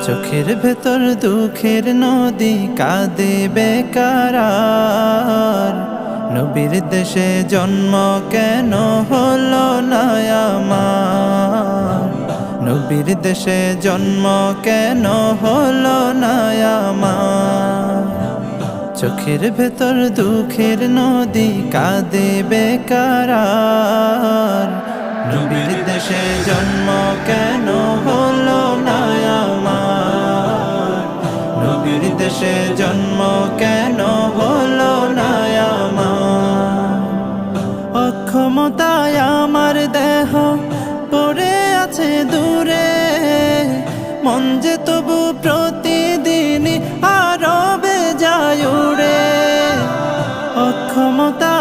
চোখের ভেতর দুঃখের নদী কাঁদে বেকার। নবীর দেশে জন্ম কেন হলো না আমার? নবীর দেশে জন্ম কেন হলো না আমার? চোখের ভেতর দুঃখের নদী কাঁদে বেকার। নবীর দেশে জন্ম কেন হলো না আমার? নবীর দেশে জন্ম কেন হলো না আমার? অক্ষমতায় আমার দেহ পড়ে আছে দূরে, মন যে তবু প্রতিদিনই আরো বেজায় উড়ে। অক্ষমতা